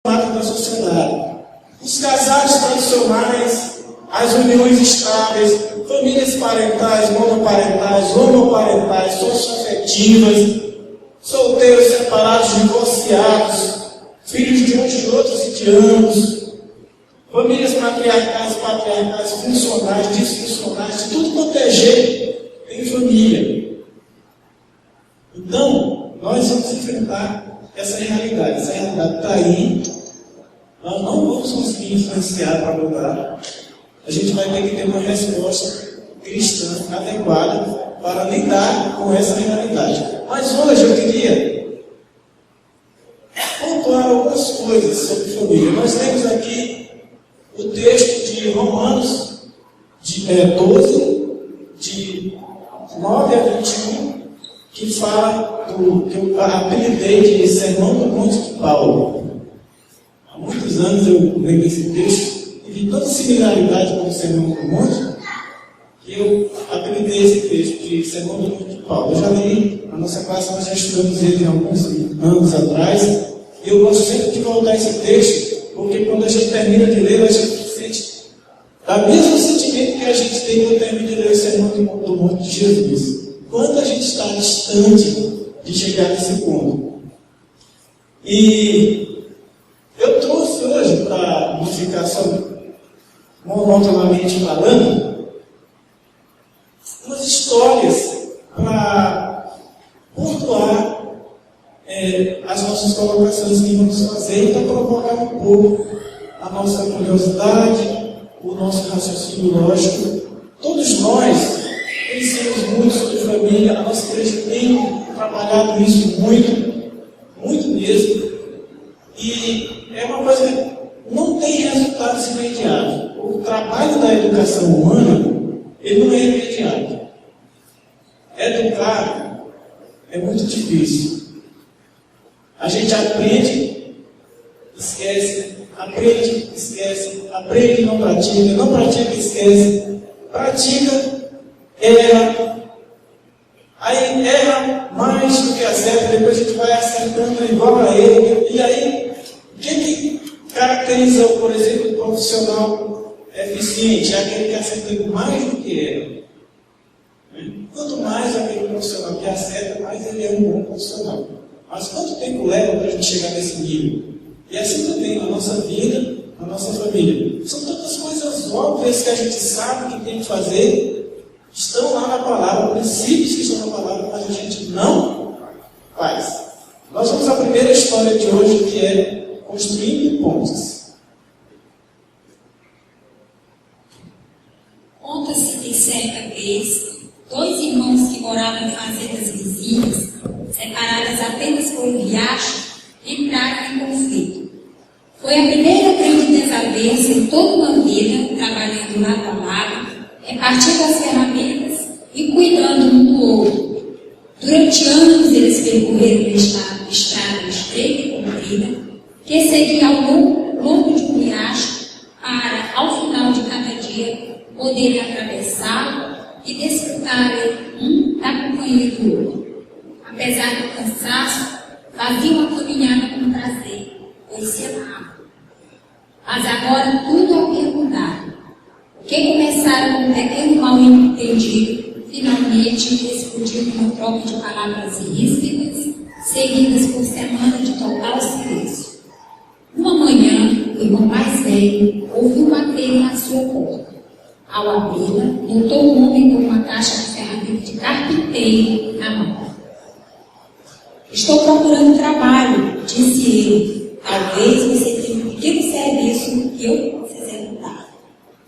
da sociedade. Os casais tradicionais, as uniões estáveis, famílias parentais, monoparentais, homoparentais, socioafetivas, solteiros, separados, divorciados, filhos de uns de outros e de ambos, famílias matriarcais, patriarcais, funcionais, disfuncionais, de tudo quanto é jeito, tem família. Então, nós vamos enfrentar essa realidade. Essa realidade está aí. Nós não vamos conseguir influenciar para mudar. A gente vai ter que ter uma resposta cristã adequada para lidar com essa realidade. Mas hoje eu queria pontuar algumas coisas sobre família. Nós temos aqui o texto de Romanos 12, de 9 a 21, que fala que eu apelidei de Sermão do Monte de Paulo. Há muitos anos eu leio esse texto e vi tanta similaridade com o Sermão do Monte que eu apelidei esse texto de Sermão do Monte de Paulo. Eu já li, a nossa classe nós já estudamos ele há alguns anos atrás, e eu gosto sempre de voltar a esse texto, porque quando a gente termina de ler, a gente sente o mesmo sentimento que a gente tem quando termina de ler o Sermão do Monte de Jesus. Quando a gente está distante de chegar nesse ponto. E eu trouxe hoje, para não ficar só monotonamente falando, umas histórias para pontuar as nossas colocações que vamos fazer, para provocar um pouco a nossa curiosidade, o nosso raciocínio lógico. Todos nós conhecemos muito sobre família, a nossa igreja tem trabalhado isso muito mesmo, e é uma coisa que não tem resultados imediatos. O trabalho da educação humana, ele não é imediato. Educar é muito difícil. A gente aprende, esquece, aprende, esquece, aprende, não pratica, esquece, pratica, erra, aí erra mais do que acerta, depois a gente vai acertando igual a ele. E aí, o que caracteriza, por exemplo, o profissional eficiente? É aquele que acerta mais do que erra. Quanto mais aquele profissional que acerta, mais ele é um bom profissional. Mas quanto tempo leva para a gente chegar nesse nível? E assim também na nossa vida, na nossa família. São tantas coisas óbvias que a gente sabe que tem que fazer, estão lá na palavra, princípios que estão na palavra, mas a gente não faz. Nós vamos à primeira história de hoje, que é Construindo Pontes. Conta-se que certa vez, dois irmãos que moravam em fazendas vizinhas, separadas apenas por um riacho, entraram em conflito. Foi a primeira grande desavença em toda uma vida, trabalhando lado a lado, repartindo as ferramentas e cuidando um do outro. Durante anos eles percorreram uma estrada estreita e comprida, que seguia ao longo de um riacho para, ao final de cada dia, poderem atravessá-lo e desfrutarem um da companhia do outro. Apesar do cansaço, faziam a caminhada com prazer, pois se amavam. Mas agora tudo havia mudado. O que começaram com um pequeno mal-entendido, finalmente explodiu numa troca de palavras ríspidas, seguidas por semanas de total silêncio. Uma manhã, o irmão mais velho ouviu bater na sua porta. Ao abri-la, notou um homem com uma caixa de ferramenta de carpinteiro na mão. "Estou procurando trabalho", disse ele. "Talvez você tenha um pequeno serviço que eu possa executar."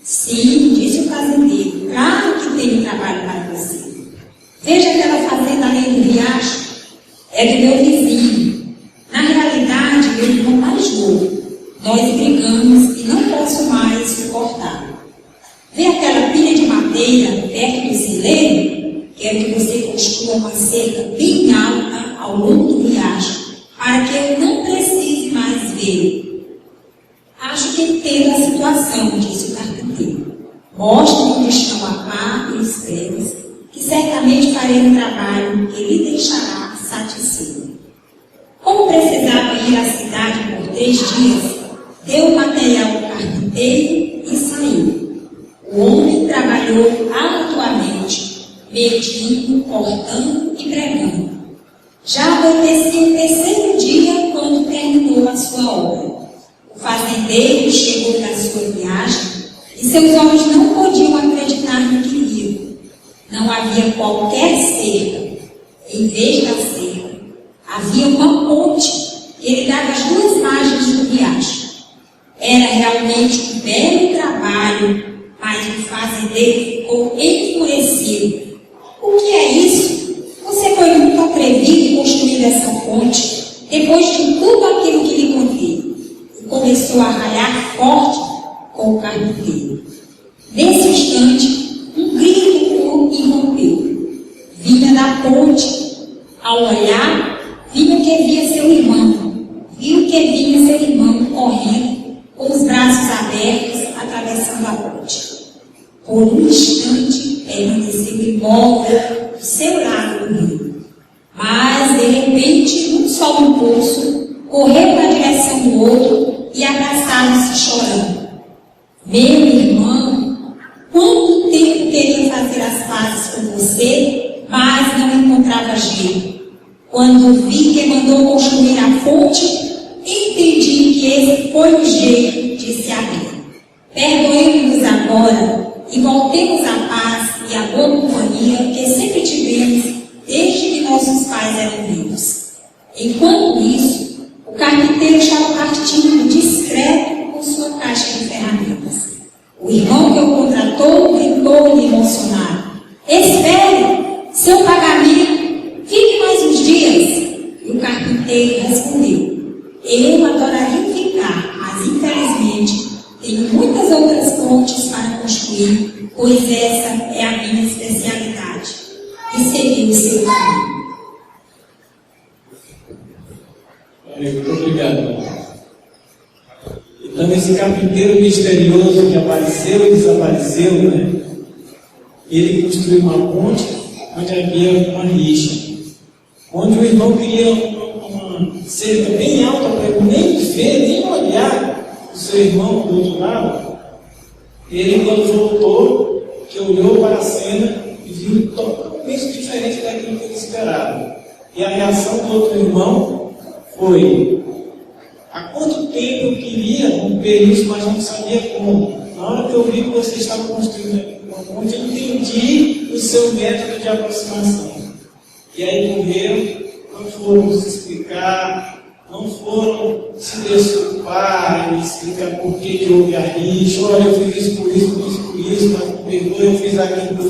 "Sim", disse o fazendeiro, "claro que tenho trabalho para você. Veja aquela fazenda além do riacho? É do meu vizinho. Na realidade, meu irmão mais novo. Nós brigamos e não posso mais suportar. Vê aquela pilha de madeira perto do celeiro? Quero que você construa uma cerca bem alta ao longo do riacho, para que eu não precise mais vê-lo." "Acho que entendo a situação", disse o carpinteiro. "Mostre onde estão a pá e os pregos, que certamente farei um trabalho que lhe deixará satisfeito." Como precisava ir à cidade cidade por 3 dias, deu o material ao carpinteiro e saiu. O homem trabalhou arduamente, medindo, cortando e pregando. Já anoitecia o 3º dia quando terminou a sua obra. O fazendeiro chegou da sua viagem e seus olhos não podiam acreditar no que viu. Não havia qualquer cerca. Em vez da cerca, havia uma ponte que ligava as 2 margens do riacho. Era realmente um belo trabalho, mas o fazendeiro ficou enfurecido. O que é isso? Você foi muito atrevido em construir essa ponte, depois de tudo aquilo que lhe contei. E começou a ralhar forte com o carpinteiro. Nesse instante, um grito o interrompeu. Vinha da ponte. Ao olhar, viu que via seu irmão. Viu que vinha seu irmão correndo, com os braços abertos, atravessando a ponte. Por um instante, permaneceu imóvel do seu lado do rio. Mas, de repente, num só impulso, correu na direção do outro e abraçaram-se chorando. Meu irmão, quanto tempo queria fazer as pazes com você, mas não encontrava jeito. Quando vi que mandou construir a fonte, entendi que esse foi o jeito de se abrir. Perdoemos-nos agora e voltemos à paz e à boa companhia que sempre tivemos desde que nossos pais eram vivos. Enquanto isso, o carpinteiro estava partindo discreto com sua caixa de ferramentas. O irmão que o contratou gritou-lhe emocionado: espere! Seu pagamento! Fique mais uns dias! E o carpinteiro respondeu: eu adoraria ficar, mas infelizmente tenho muitas outras pontes para construir, pois essa é a minha especialidade. E seguiu o seu caminho. Muito obrigado. Então, esse carpinteiro misterioso que apareceu e desapareceu, né? Ele construiu uma ponte onde havia uma rixa, onde o irmão queria uma cerca bem alta para ele nem ver, nem olhar o seu irmão do outro lado. Ele, quando voltou, que olhou para a cena e viu totalmente diferente daquilo que ele esperava. E a reação do outro irmão foi: há quanto tempo eu queria romper isso, mas não sabia como. Na hora que eu vi que você estava construindo uma ponte, eu entendi o seu método de aproximação. E aí correram, não foram se explicar, não foram se desculpar e explicar por que houve a rixa. Olha, eu fiz isso, mas me perdoe, eu fiz aquilo por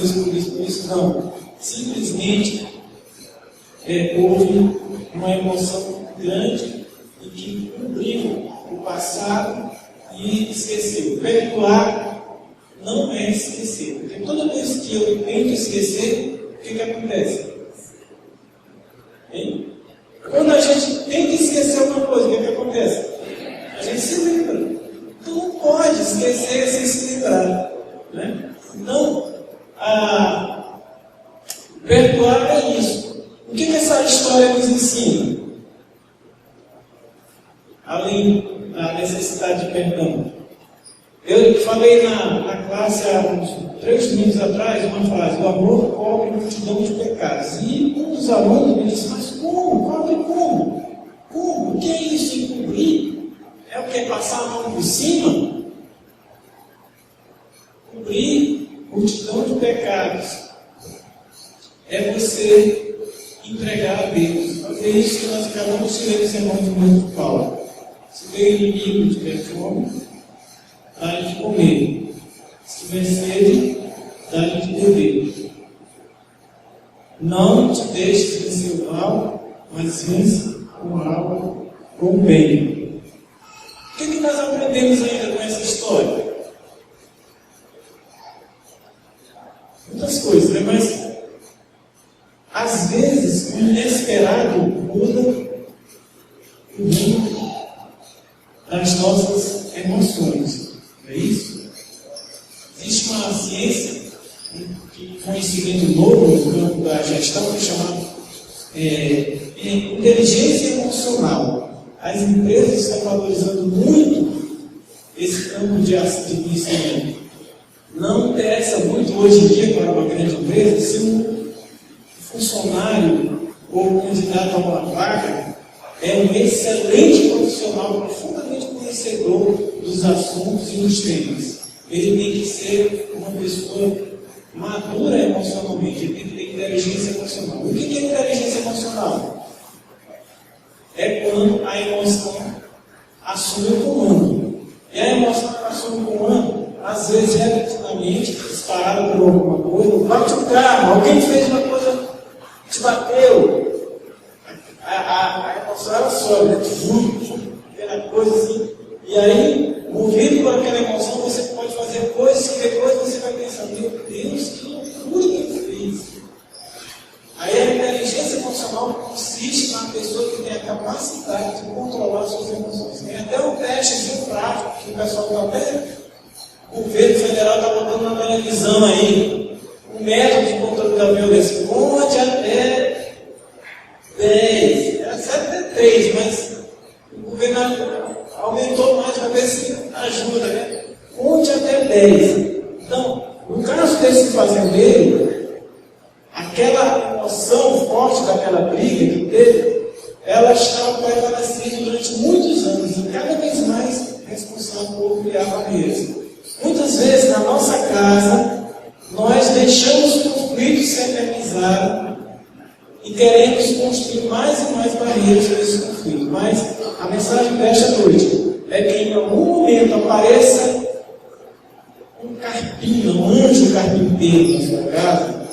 isso. Não. Simplesmente houve uma emoção grande e que cobriu o passado e esqueceu. Perdoar não é esquecer. Porque toda vez que eu tento esquecer, o que acontece? Hein? Quando a gente tenta esquecer alguma coisa, o que acontece? A gente se lembra. Então não pode esquecer sem se lembrar. Né? Então, perdoar é isso. O que essa história nos ensina? Além da necessidade de perdão. Eu falei na classe há uns 3 minutos atrás uma frase: o amor cobre multidão de pecados. E um dos alunos me disse: mas como? Cobre como? Como? O que é isso? Encobrir? É o que? Passar a mão por cima? Cobrir multidão de pecados é você entregar a Deus. Fazer isso que nós acabamos de ler no sermão de Paulo. Se tem inimigo, tiver fome, dá-lhe de comer. Se tiver sede, dá-lhe de beber. Não te deixes vencer o mal, mas vence o mal com o bem. O que nós aprendemos ainda com essa história? Muitas coisas, né? Mas às vezes o inesperado muda o mundo das nossas emoções. Não é isso? Existe uma ciência, um conhecimento novo no campo da gestão, que é chamado inteligência emocional. as empresas estão valorizando muito esse campo de conhecimento. Não interessa muito hoje em dia para uma grande empresa se um funcionário ou candidato a uma vaga é um excelente profissional, profundamente conhecedor dos assuntos e dos temas. Ele tem que ser uma pessoa madura emocionalmente, ele tem que ter inteligência emocional. O que é inteligência emocional? É quando a emoção assume o comando. E a emoção que assume o comando, às vezes, repentinamente, disparada por alguma coisa, bate o carro, alguém fez uma coisa, te bateu. A emoção ela sobe, né? Aquela coisa assim. E aí, movido por aquela emoção, você pode fazer coisas que depois você vai pensar, meu Deus, que loucura que eu fiz. Aí a inteligência emocional consiste na pessoa que tem a capacidade de controlar suas emoções. Tem até um teste prático que o pessoal está até, o governo federal está botando na televisão aí, um método de controle da violência. Conte até 10, era até 3, mas o governo aumentou mais para ver se ajuda, né? Conte até 10. Então, no caso desse fazendeiro, aquela emoção forte daquela briga que teve, ela estava prevalecendo durante muitos anos e cada vez mais responsável por criar barreiras. Muitas vezes na nossa casa, nós deixamos o conflito se eternizar e queremos construir mais e mais barreiras para esse conflito. Mas a mensagem desta noite é que em algum momento apareça um carpinho, um anjo carpinteiro na sua casa,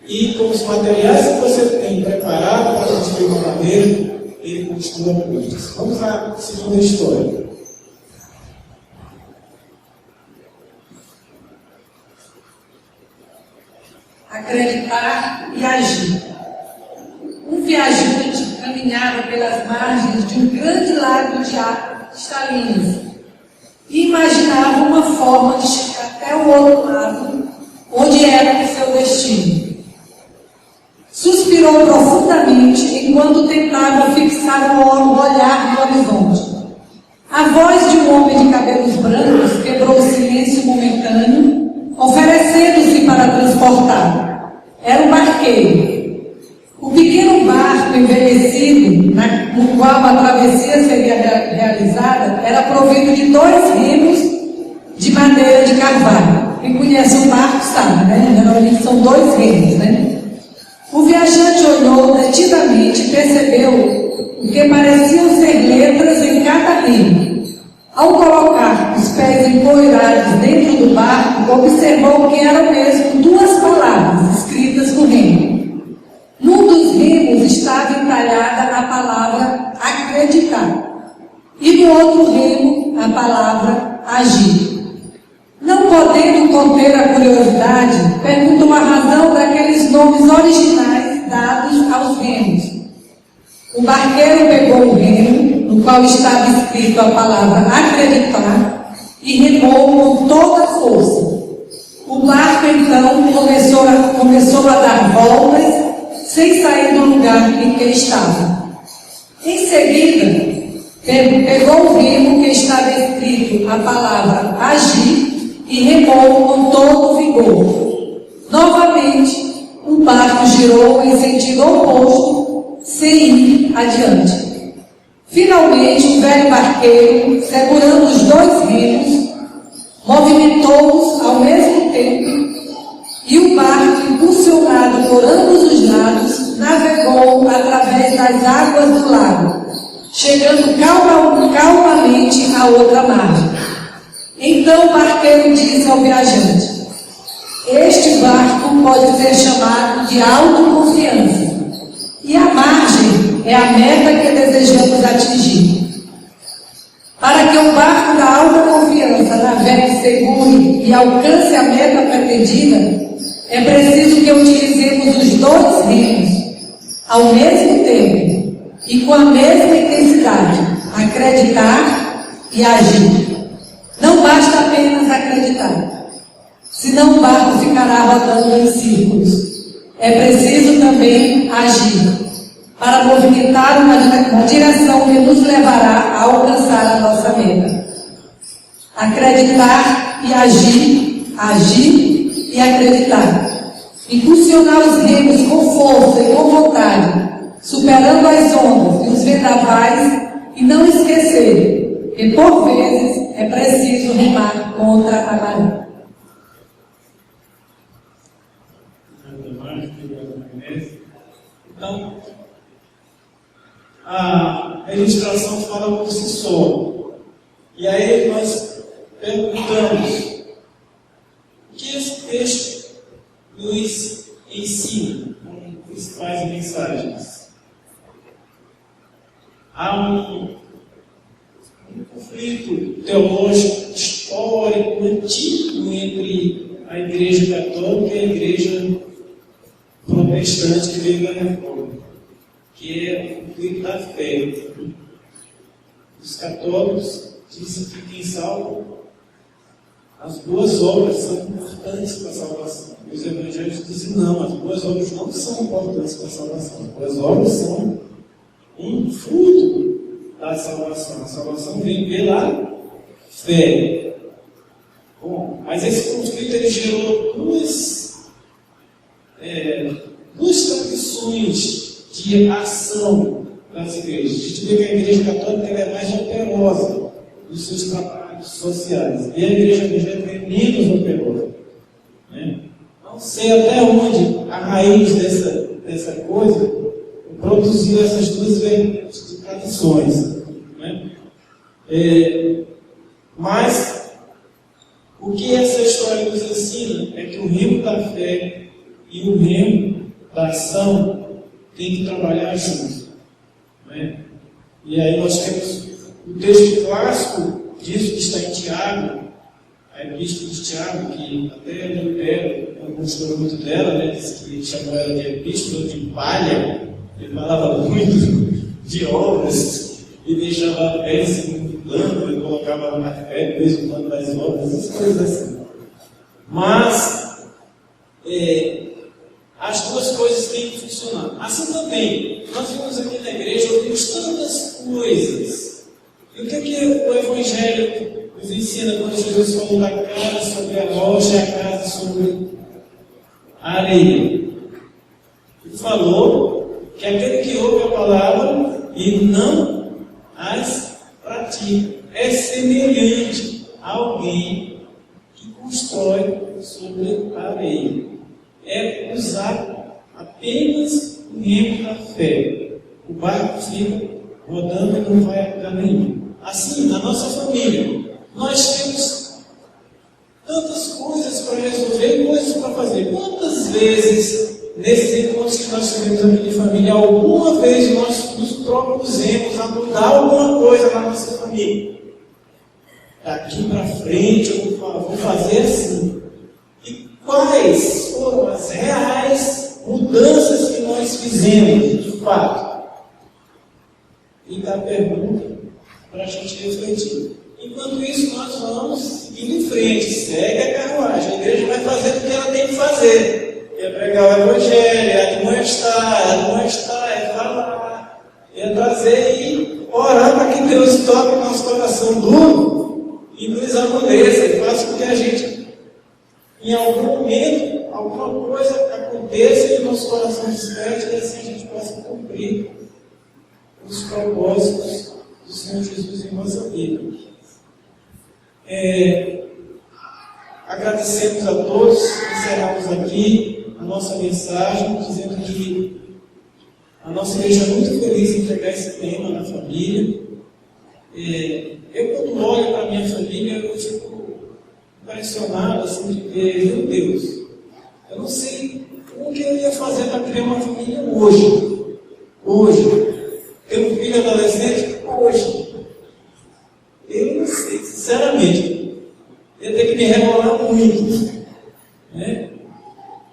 e com os materiais que você tem preparado para construir uma barreira, ele construa pontes. Vamos à segunda história. Acreditar e agir. Um viajante caminhava pelas margens de um grande lago de águas cristalinas e imaginava uma forma de chegar até o outro lado, onde era o seu destino. Suspirou profundamente enquanto tentava fixar o olhar no horizonte. A voz de um homem de cabelos brancos quebrou o silêncio momentâneo, oferecendo-se para transportar. Era um barqueiro. O pequeno barco envelhecido, no qual a travessia seria realizada, era provido de 2 remos de madeira de carvalho. Quem conhece um barco sabe, né? Geralmente são 2 remos, né? O viajante olhou detidamente e percebeu o que pareciam ser letras em cada remo. Ao colocar os pés empoeirados dentro do barco, observou que eram mesmo 2 palavras escritas no remo. Num dos remos estava entalhada a palavra acreditar e no outro remo a palavra agir. Não podendo conter a curiosidade, perguntou a razão daqueles nomes originais dados aos remos. O barqueiro pegou o remo, no qual estava escrito a palavra acreditar, e remou com toda a força. O barco, então, começou a dar voltas, sem sair do lugar em que estava. Em seguida, pegou o remo que estava escrito a palavra agir, e remou com todo o vigor. Novamente, o barco girou em sentido oposto, sem ir adiante. Finalmente, o velho barqueiro, segurando os 2 remos, movimentou-os ao mesmo tempo, e o barco, impulsionado por ambos os lados, navegou através das águas do lago, chegando calmamente à outra margem. Então o barqueiro disse ao viajante: este barco pode ser chamado de autoconfiança, e a margem é a meta que desejamos atingir. Para que o barco da autoconfiança navegue seguro e alcance a meta pretendida, é preciso que utilizemos os 2 remos ao mesmo tempo e com a mesma intensidade, acreditar e agir. Não basta apenas acreditar, senão o barco ficará rodando em círculos. É preciso também agir. para movimentar uma direção que nos levará a alcançar a nossa meta. Acreditar e agir, agir e acreditar. Impulsionar os remos com força e com vontade, superando as ondas e os vendavais, e não esquecer que, por vezes, é preciso remar contra a maré. Então, a ilustração fala por si só. E aí nós perguntamos: o que esse texto nos ensina como principais mensagens? Há um conflito teológico, histórico, antigo entre a Igreja Católica e a Igreja Protestante que veio da Reforma, que é o conflito da fé. Os católicos dizem que quem salva, as boas obras são importantes para a salvação. E os evangélicos dizem não, as boas obras não são importantes para a salvação. As boas obras são um fruto da salvação. A salvação vem pela fé. Bom, mas esse conflito ele gerou duas tradições de ação das igrejas. A gente vê que a Igreja Católica é mais operosa nos seus trabalhos sociais, e a Igreja Evangélica é menos operosa. Né? Não sei até onde a raiz dessa coisa produziu essas duas vertentes de tradições. Né? Mas o que essa história nos ensina é que o remo da fé e o remo da ação tem que trabalhar juntos. Né? E aí nós temos o texto clássico disso que está em Tiago, a epístola de Tiago, que até Lutero não gostou muito dela, né? Disse que chamou ela de epístola de palha. Ele falava muito de obras e deixava a fé em plano, ele colocava na fé de vez em quando das obras, essas coisas assim. Mas as duas coisas têm que funcionar. Assim também, nós vimos aqui na igreja, ouvimos tantas coisas. E o que o Evangelho nos ensina quando Jesus falou da casa sobre a rocha e a casa sobre a areia? Ele falou que aquele que ouve a palavra e não as pratica é semelhante a alguém que constrói sobre a areia. É usar apenas o remo da fé. O barco fica rodando e não vai a lugar nenhum. Assim, na nossa família, nós temos tantas coisas para resolver, coisas para fazer. Quantas vezes, nesses encontros que nós tivemos aqui de família, alguma vez nós nos propusemos a mudar alguma coisa na nossa família? Daqui para frente eu vou fazer assim. E quais foram as reais mudanças que nós fizemos, de fato? Fica a pergunta para a gente refletir. Enquanto isso, nós vamos seguindo em frente, segue a carruagem. A igreja vai fazer o que ela tem que fazer. É pregar o Evangelho, é admoestar, é falar, é trazer e orar para que Deus toque o nosso coração duro e nos amoleça e faça com que a gente, em algum momento, alguma coisa aconteça e o nosso coração desperte e assim a gente possa cumprir os propósitos do Senhor Jesus em nossa vida. Agradecemos a todos, encerramos aqui a nossa mensagem, dizendo que a nossa igreja é muito feliz em pegar esse tema na família. Eu, quando olho para a minha família, eu fico impressionado assim, de ver, meu Deus, eu não sei como que eu ia fazer para criar uma família hoje. Ter um filho adolescente hoje. Eu não sei, sinceramente. Eu tenho que me rebolar muito. Né?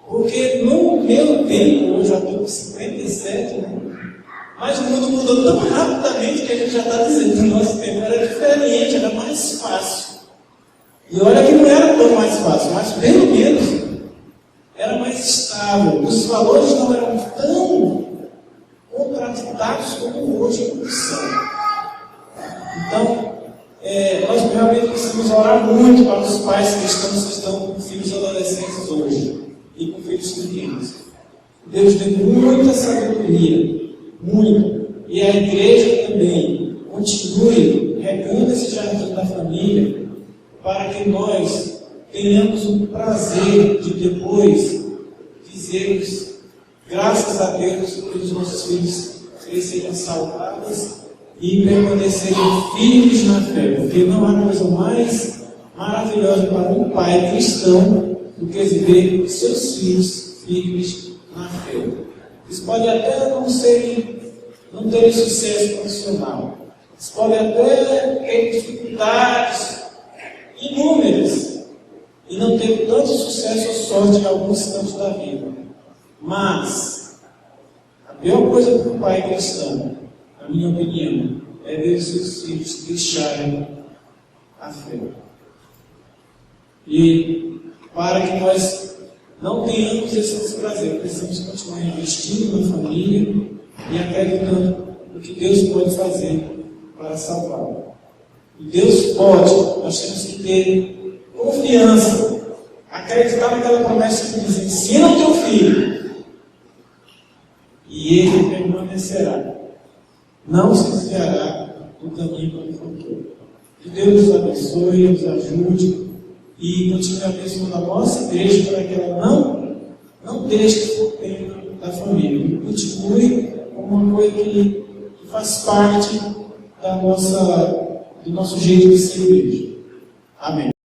Porque no meu tempo, eu já estou com 57, né? Mas o mundo mudou tão rapidamente que a gente já está dizendo que o nosso tempo era diferente, era mais fácil. E olha que não era tão mais fácil, mas pelo menos era mais estável. Os valores não eram tão nós realmente precisamos orar muito para os pais cristãos que estão com filhos adolescentes hoje e com filhos pequenos. Deus dê muita sabedoria, muita. E a igreja também continue regando esse jardim da família para que nós tenhamos o prazer de depois dizermos graças a Deus pelos nossos filhos serem saudáveis e permanecerem firmes na fé, porque não há coisa mais maravilhosa para um pai cristão do que ver seus filhos firmes na fé. Eles podem até não terem sucesso profissional, eles podem até ter dificuldades inúmeras e não ter tanto sucesso ou sorte em alguns campos da vida. Mas a pior coisa para um pai cristão, na minha opinião, é ver os seus filhos deixarem a fé. E para que nós não tenhamos esse desprazer, precisamos continuar investindo na família e acreditando no que Deus pode fazer para salvá-lo. E Deus pode, nós temos que ter confiança, acreditar naquela promessa que diz: ensina o teu filho e ele permanecerá, não se desviará do caminho que ele faltou. Que Deus nos abençoe, nos ajude e continue abençoando a nossa igreja para que ela não deixe o tema da família, que continue como uma coisa que faz parte do nosso jeito de ser igreja. Amém.